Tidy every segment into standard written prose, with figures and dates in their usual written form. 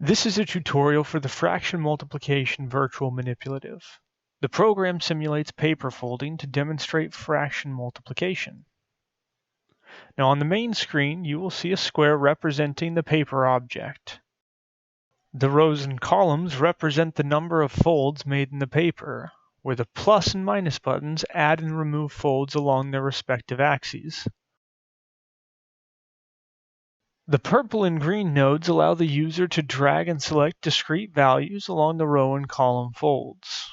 This is a tutorial for the fraction multiplication virtual manipulative. The program simulates paper folding to demonstrate fraction multiplication. Now on the main screen, you will see a square representing the paper object. The rows and columns represent the number of folds made in the paper, where the plus and minus buttons add and remove folds along their respective axes. The purple and green nodes allow the user to drag and select discrete values along the row and column folds.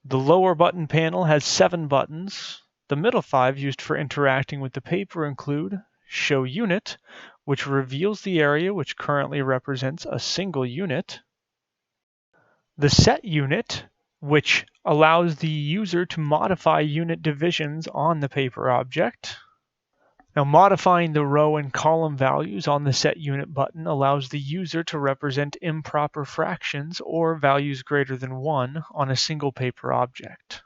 The lower button panel has 7 buttons. The middle 5 used for interacting with the paper include Show Unit, which reveals the area which currently represents a single unit. The Set Unit, which allows the user to modify unit divisions on the paper object. Now, modifying the row and column values on the Set Unit button allows the user to represent improper fractions or values greater than 1 on a single paper object.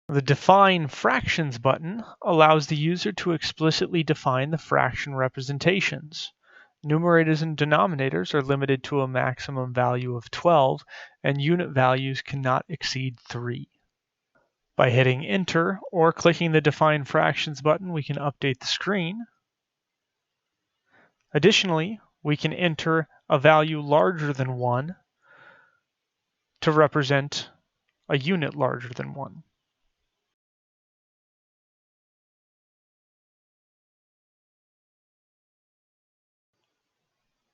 The Define Fractions button allows the user to explicitly define the fraction representations. Numerators and denominators are limited to a maximum value of 12, and unit values cannot exceed 3. By hitting Enter or clicking the Define Fractions button, we can update the screen. Additionally, we can enter a value larger than 1 to represent a unit larger than 1.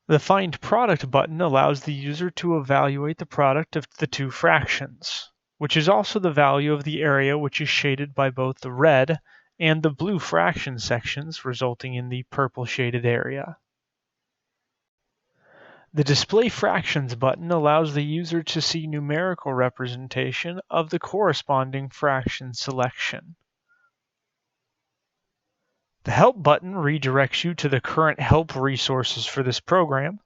The Find Product button allows the user to evaluate the product of the two fractions, which is also the value of the area which is shaded by both the red and the blue fraction sections, resulting in the purple shaded area. The Display Fractions button allows the user to see numerical representation of the corresponding fraction selection. The Help button redirects you to the current help resources for this program.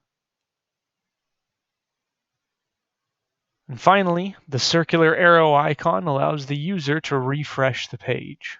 And finally, the circular arrow icon allows the user to refresh the page.